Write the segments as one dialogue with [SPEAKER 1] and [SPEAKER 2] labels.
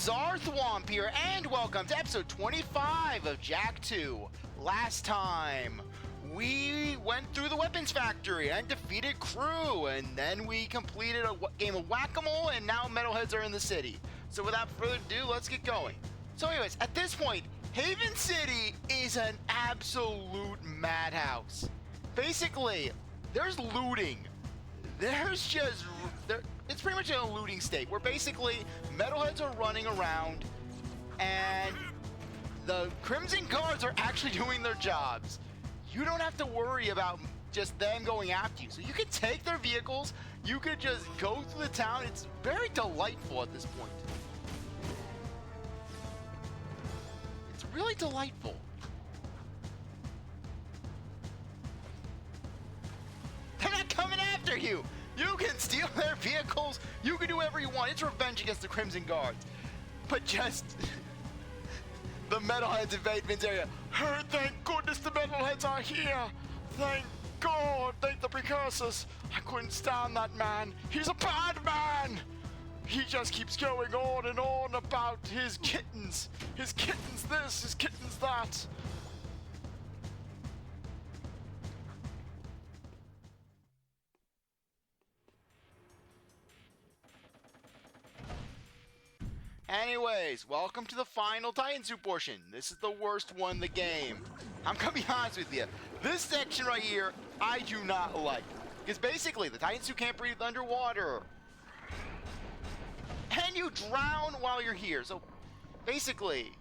[SPEAKER 1] CzarThwomp here, and welcome to episode 25 of Jak 2. Last time, we went through the weapons factory and defeated Crew, and then we completed a game of whack-a-mole, and now metalheads are in the city. So without further ado, let's get going. So anyways, at this point, Haven City is an absolute madhouse. Basically, there's looting. There's just... It's pretty much in a looting state, where basically metalheads are running around, and the Crimson Guards are actually doing their jobs. You don't have to worry about just them going after you. So you can take their vehicles, you could just go through the town. It's very delightful at this point. It's really delightful. They're not coming after you! You can steal their vehicles, you can do whatever you want. It's revenge against the Crimson Guards. But just... the metalheads invade Vin's area. Oh, thank goodness the metalheads are here! Thank God, thank the precursors! I couldn't stand that man! He's a bad man! He just keeps going on and on about his kittens! His kittens this, his kittens that! Anyways, welcome to the final Titan Suit portion. This is the worst one in the game. I'm gonna be honest with you. This section right here, I do not like. Because basically, the Titan Suit can't breathe underwater. And you drown while you're here. So, basically,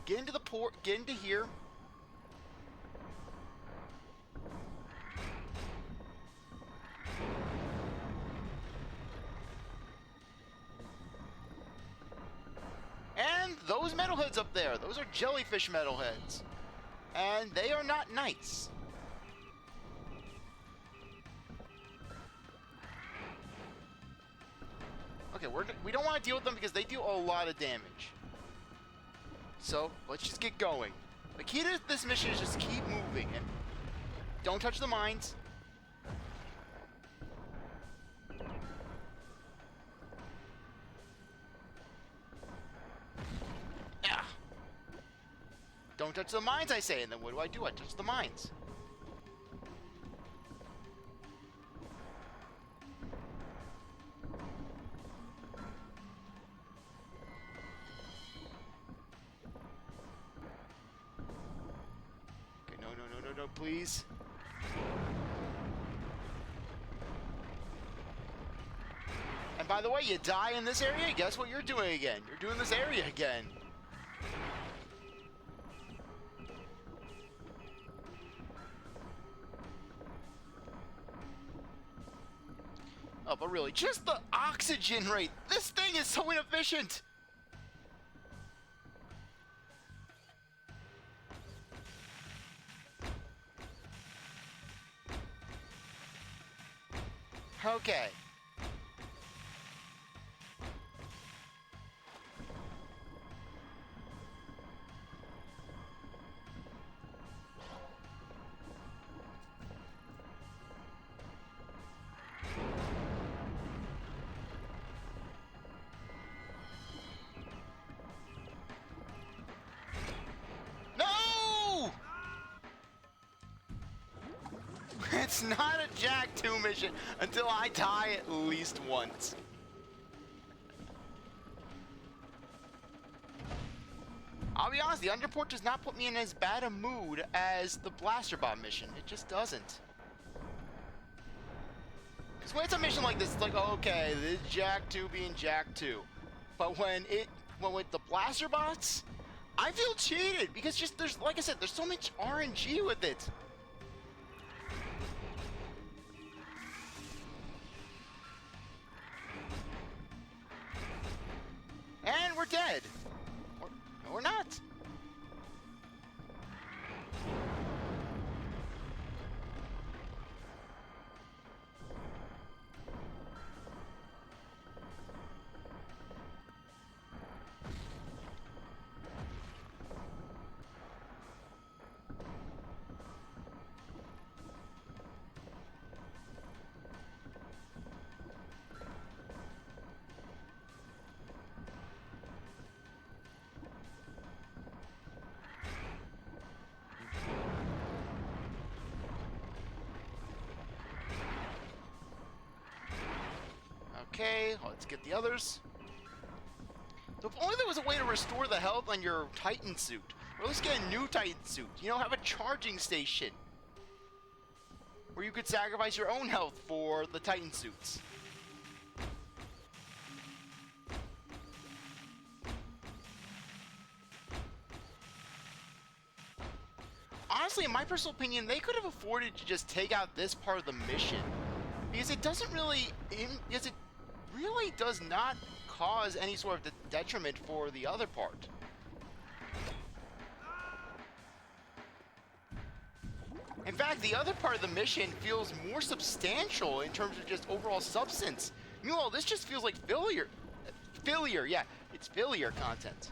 [SPEAKER 1] get into the port, get into here. And those metalheads up there, those are jellyfish metalheads. And they are not nice. Okay, we don't want to deal with them because they deal a lot of damage. So, let's just get going. The key to this mission is just keep moving. And don't touch the mines. Don't touch the mines, I say, and then what do? I touch the mines. Okay, no, please. And by the way, you die in this area, guess what you're doing again? You're doing this area again. Oh, but really, just the oxygen rate. This thing is so inefficient. Okay. It's not a Jak 2 mission until I die at least once. I'll be honest, the Underport does not put me in as bad a mood as the Blaster Bomb mission. It just doesn't. Because when it's a mission like this, it's like, okay, this is Jak 2 being Jak 2. But when with the Blaster Bots, I feel cheated because just there's, like I said, there's so much RNG with it. And we're dead. No, we're not. Okay, let's get the others. So if only there was a way to restore the health on your Titan suit. Or let's get a new Titan suit. You know, have a charging station. Where you could sacrifice your own health for the Titan suits. Honestly, in my personal opinion, they could have afforded to just take out this part of the mission. Because it doesn't really... Because it really does not cause any sort of detriment for the other part. In fact, the other part of the mission feels more substantial in terms of just overall substance. Meanwhile, this just feels like filler. Filler, yeah, it's filler content.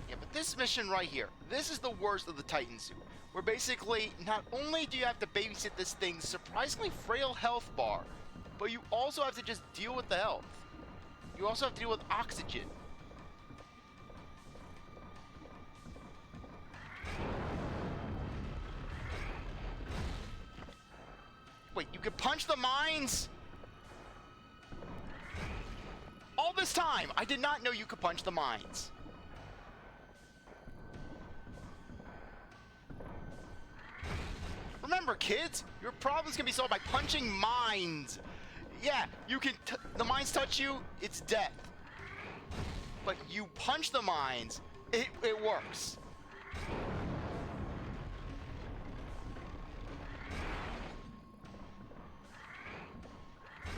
[SPEAKER 1] Yeah, but this mission right here, this is the worst of the Titan suit. Where basically, not only do you have to babysit this thing's surprisingly frail health bar, but you also have to just deal with the health. You also have to deal with oxygen. Wait, you can punch the mines? All this time, I did not know you could punch the mines. Remember, kids, your problems can be solved by punching mines. Yeah, you can. The mines touch you, it's death. But you punch the mines, it works.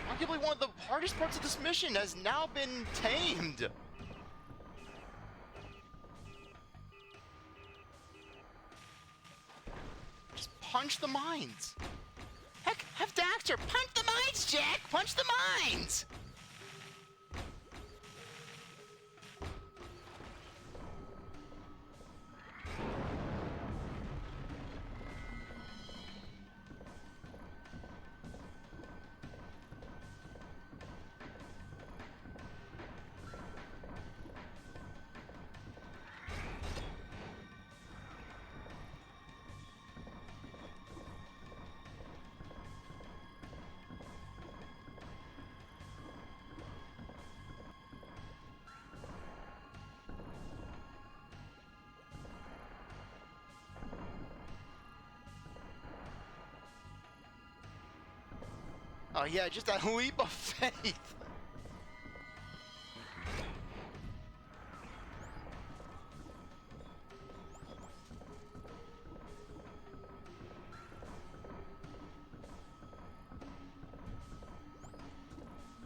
[SPEAKER 1] Arguably one of the hardest parts of this mission has now been tamed. Just punch the mines. Heck, have Daxter punch the mines, Jack! Punch the mines! Oh yeah, just a leap of faith.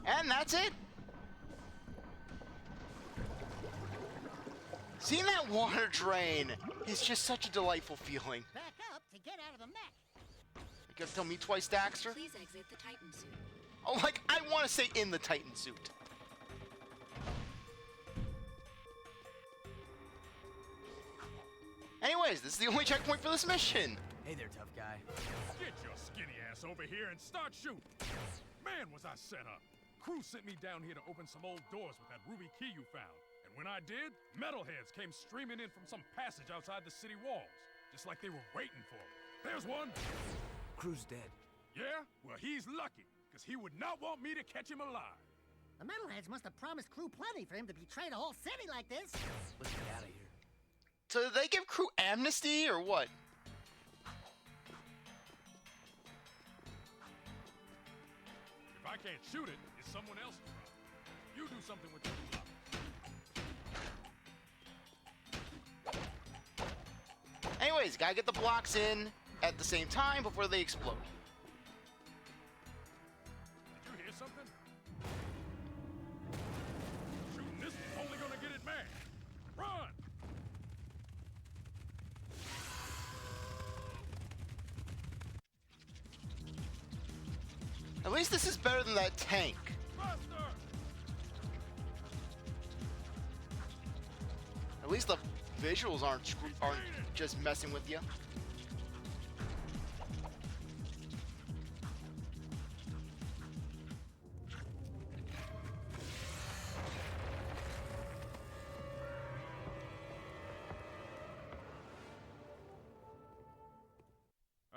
[SPEAKER 1] And that's it. Seeing that water drain is just such a delightful feeling.
[SPEAKER 2] Back up to get out of the mech.
[SPEAKER 1] You gotta tell me twice, Daxter?
[SPEAKER 3] Please exit the Titan suit.
[SPEAKER 1] Oh, like, I want to say in the Titan suit. Anyways, this is the only checkpoint for this mission.
[SPEAKER 4] Hey there, tough guy.
[SPEAKER 5] Get your skinny ass over here and start shooting. Man, was I set up. Crew sent me down here to open some old doors with that ruby key you found. And when I did, metalheads came streaming in from some passage outside the city walls. Just like they were waiting for me. There's one.
[SPEAKER 4] Crew's dead.
[SPEAKER 5] Yeah? Well, he's lucky, because he would not want me to catch him alive.
[SPEAKER 2] The metalheads must have promised Crew plenty for him to betray the whole city like this.
[SPEAKER 4] Let's get out of here.
[SPEAKER 1] So did they give Crew amnesty or what?
[SPEAKER 5] If I can't shoot it, it's someone else's problem. You do something with those blocks.
[SPEAKER 1] Anyways, gotta get the blocks in at the same time before they explode.
[SPEAKER 5] Did you hear something? Shooting this is only gonna get it mad. Run!
[SPEAKER 1] At least this is better than that tank.
[SPEAKER 5] Faster!
[SPEAKER 1] At least the visuals aren't just messing with you.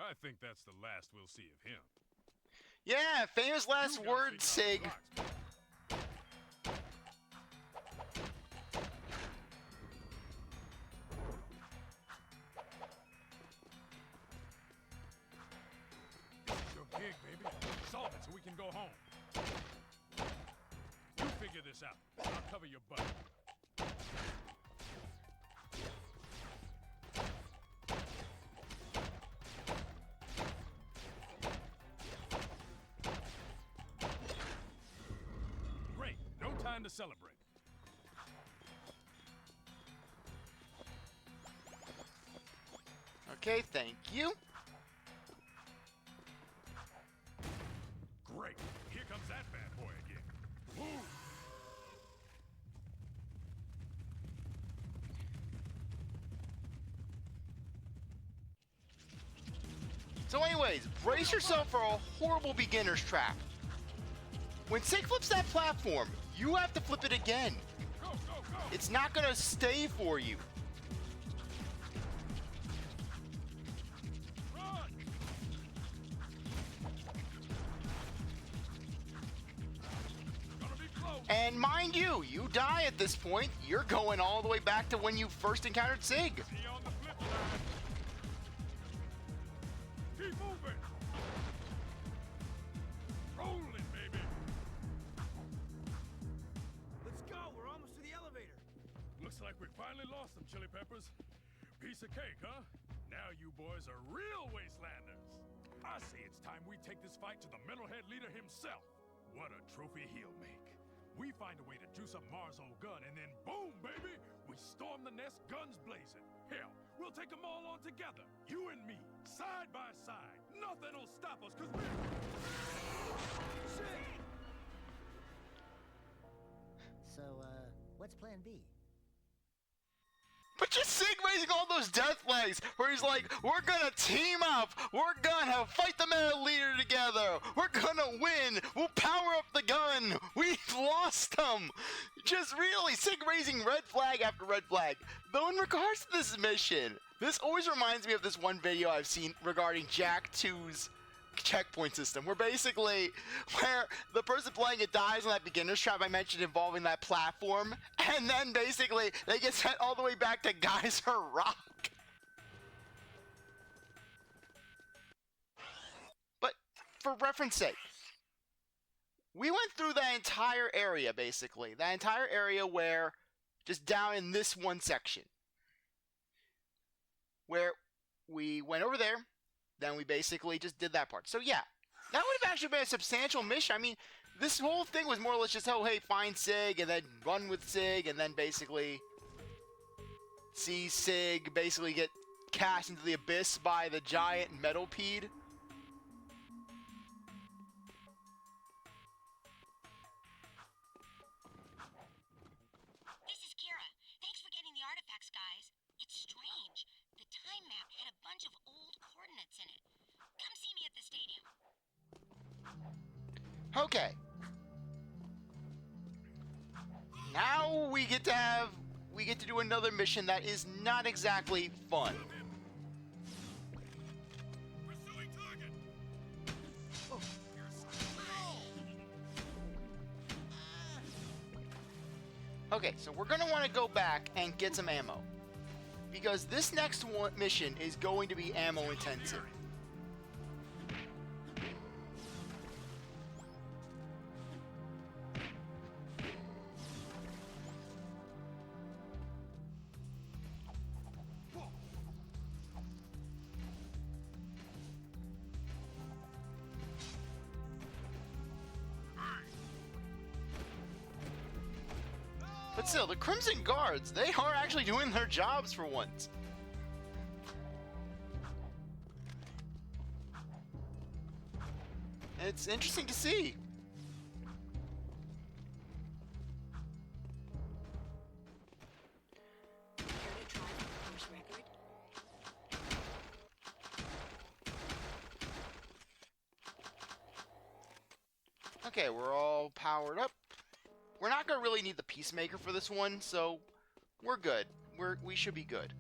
[SPEAKER 5] I think that's the last we'll see of him.
[SPEAKER 1] Yeah, famous last
[SPEAKER 5] You gotta
[SPEAKER 1] words,
[SPEAKER 5] figure
[SPEAKER 1] Sig.
[SPEAKER 5] out the blocks, man. This is your gig, baby. Solve it so we can go home. You figure this out. I'll cover your butt. Great. No time to celebrate.
[SPEAKER 1] Okay, thank you.
[SPEAKER 5] Great. Here comes that bad boy again. Move.
[SPEAKER 1] So anyways, brace yourself for a horrible beginner's trap. When Sig flips that platform, you have to flip it again.
[SPEAKER 5] Go, go, go.
[SPEAKER 1] It's not gonna stay for you.
[SPEAKER 5] Run. Gonna be close.
[SPEAKER 1] And mind you, you die at this point, you're going all the way back to when you first encountered Sig.
[SPEAKER 5] See you on the flip side. Keep moving. Rolling, baby.
[SPEAKER 4] Let's go. We're almost to the elevator.
[SPEAKER 5] Looks like we finally lost them, Chili Peppers. Piece of cake, huh? Now you boys are real wastelanders. I say it's time we take this fight to the metalhead leader himself. What a trophy he'll make. We find a way to juice up Mars' old gun, and then boom, baby, we storm the nest, guns blazing. Hell, we'll take them all on together. You and me, side by side. Nothing'll stop us, cause we're... Shit!
[SPEAKER 2] So, what's plan B?
[SPEAKER 1] But just Sig raising all those death flags where he's like, we're gonna team up, we're gonna fight the metal leader together, we're gonna win, we'll power up the gun, we've lost them. Just really, Sig raising red flag after red flag. Though in regards to this mission, this always reminds me of this one video I've seen regarding Jak 2's checkpoint system, where basically where the person playing it dies on that beginner's trap I mentioned involving that platform, and then basically they get sent all the way back to Geyser Rock. But for reference sake, we went through that entire area, basically that entire area where just down in this one section where we went over there. Then we basically just did that part. So yeah, that would have actually been a substantial mission. I mean, this whole thing was more or less just, oh, hey, find Sig, and then run with Sig, and then basically see Sig basically get cast into the abyss by the giant metalpede.
[SPEAKER 3] This is Kira. Thanks for getting the artifacts, guys. It's strange. The time map had a bunch of old coordinates in it. Come see me at the stadium.
[SPEAKER 1] Okay. Now we get to do another mission that is not exactly fun.
[SPEAKER 5] Pursuing target.
[SPEAKER 1] Okay, so we're gonna want to go back and get some ammo, because this next one mission is going to be ammo intensive. But still, the Crimson Guards, they are actually doing their jobs for once. And it's interesting to see.
[SPEAKER 3] Care to try the course record?
[SPEAKER 1] Okay, we're all powered up. We're not gonna really need the Peacemaker for this one, so we're good. We should be good.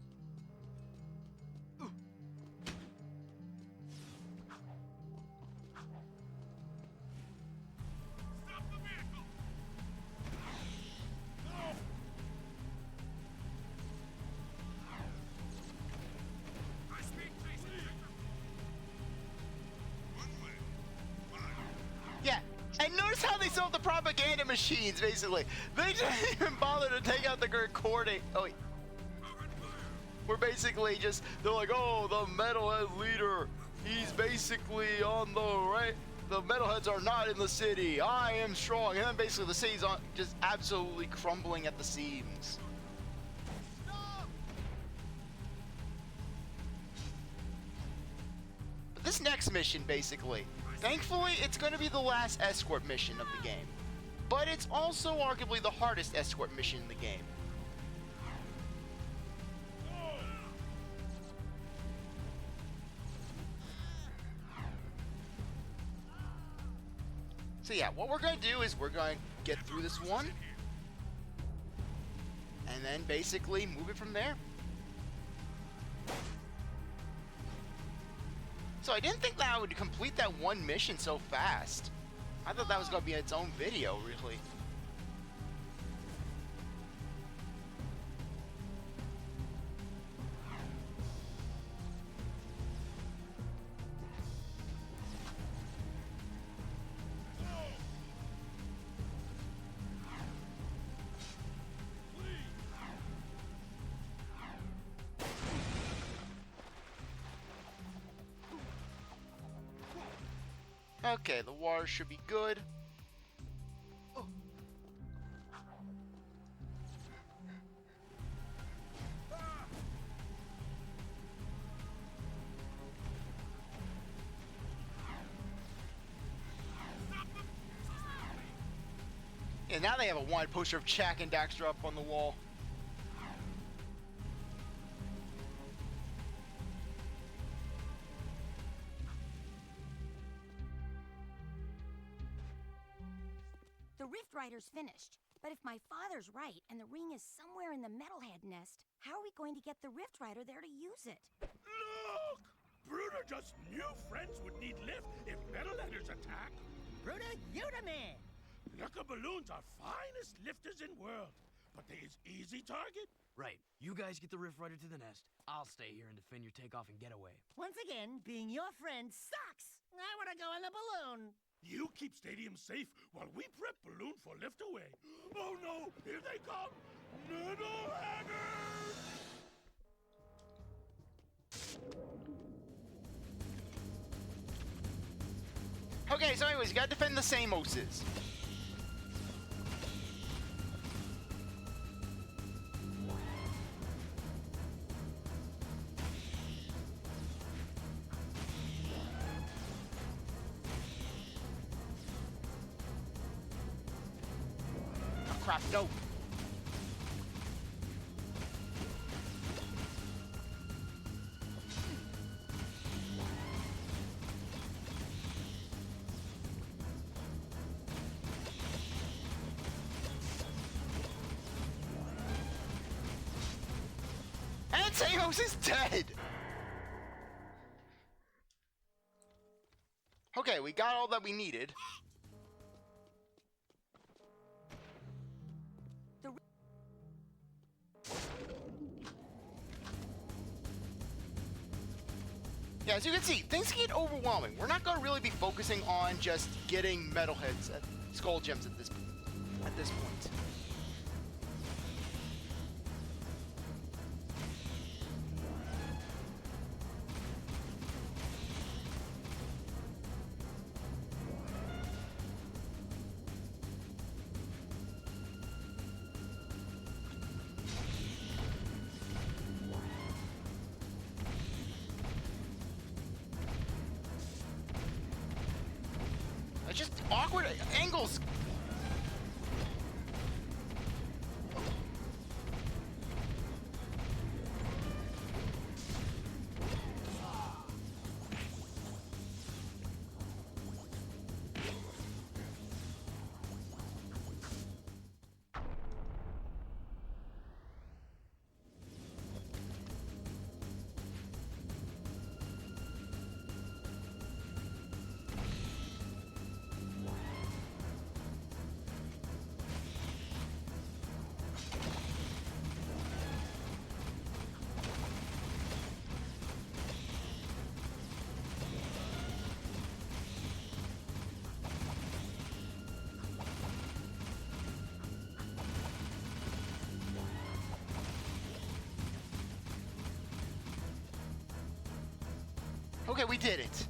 [SPEAKER 1] still have the propaganda machines, basically. They didn't even bother to take out the recording. Oh, wait. We're basically just, they're like, oh, the metalhead leader, he's basically on the right. The metalheads are not in the city. I am strong. And then basically the city's on, just absolutely crumbling at the seams. But this next mission, basically, thankfully, it's going to be the last escort mission of the game. But it's also arguably the hardest escort mission in the game. So yeah, what we're going to do is we're going to get through this one. And then basically move it from there. So I didn't think that I would complete that one mission so fast. I thought that was going to be its own video, really. Okay, the water should be good. Oh. Yeah, now they have a wide poster of Jack and Daxter up on the wall.
[SPEAKER 3] The Rift Rider's finished, but if my father's right and the ring is somewhere in the Metalhead nest, how are we going to get the Rift Rider there to use it?
[SPEAKER 5] Look! Bruder just knew friends would need lift if Metalheaders attack.
[SPEAKER 2] Bruder, you the man.
[SPEAKER 5] Lurker balloons are finest lifters in world, but they is easy target.
[SPEAKER 4] Right. You guys get the Rift Rider to the nest. I'll stay here and defend your takeoff and getaway.
[SPEAKER 2] Once again, being your friend sucks. I want to go in the balloon.
[SPEAKER 5] You keep stadium safe while we prep balloon for lift away. Oh no, here they come! Metalheaders!
[SPEAKER 1] Okay, so anyways, you gotta defend the Samoses. Crap, no. And Samoses is dead! Okay, we got all that we needed. Yeah, as you can see, things get overwhelming. We're not going to really be focusing on just getting metalheads, skull gems at this point. It's just awkward angles. Okay, we did it.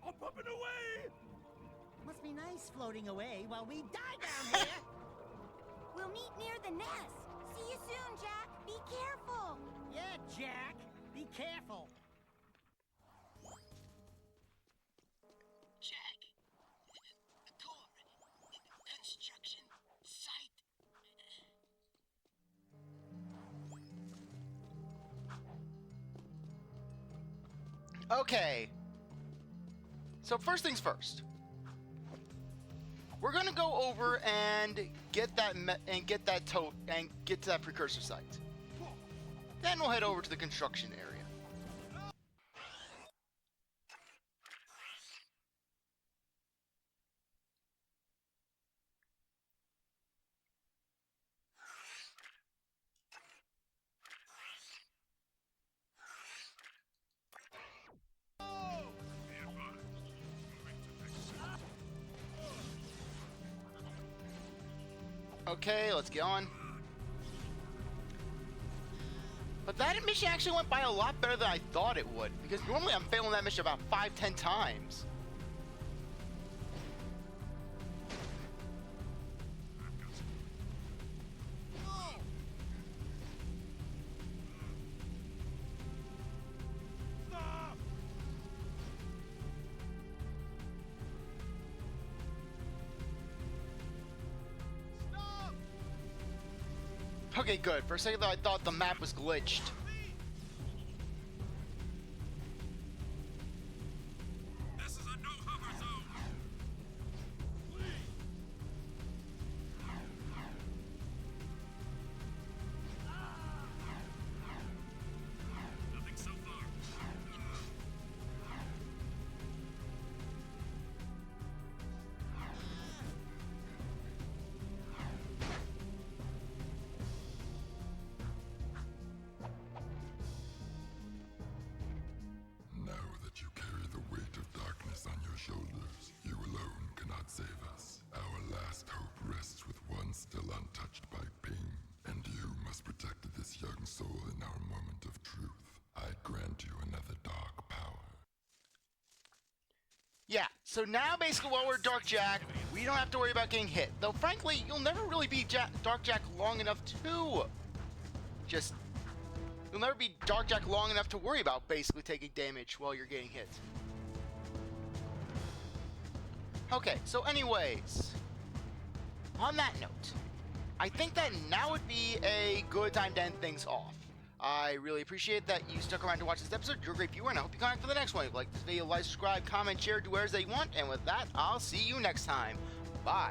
[SPEAKER 5] I'm pumping away!
[SPEAKER 2] Must be nice floating away while we die down here.
[SPEAKER 3] We'll meet near the nest. See you soon, Jack. Be careful.
[SPEAKER 2] Yeah, Jack. Be careful.
[SPEAKER 3] Jack. The core. Construction site.
[SPEAKER 1] Okay. So first things first. We're gonna go over and get that get to that precursor site. Then we'll head over to the construction area. Okay, let's get on. But that mission actually went by a lot better than I thought it would, because normally I'm failing that mission about 5-10 times. Okay, good. For a second, though, I thought the map was glitched.
[SPEAKER 5] This is a no-hover zone! Nothing so far.
[SPEAKER 6] Now that you carry the weight of darkness on your shoulders, you alone cannot save us. Our last hope rests with one still untouched by pain, and you must protect this young soul in our moment of truth. I grant you another dark power.
[SPEAKER 1] Yeah, so now basically while we're Dark Jack, we don't have to worry about getting hit. Though frankly, you'll never really be Dark Jack long enough to you'll never be Dark Jack long enough to worry about basically taking damage while you're getting hit. Okay, so anyways, on that note, I think that now would be a good time to end things off. I really appreciate that you stuck around to watch this episode. You're a great viewer, and I hope you come back for the next one. If you like this video, like, subscribe, comment, share, do whatever you want. And with that, I'll see you next time. Bye.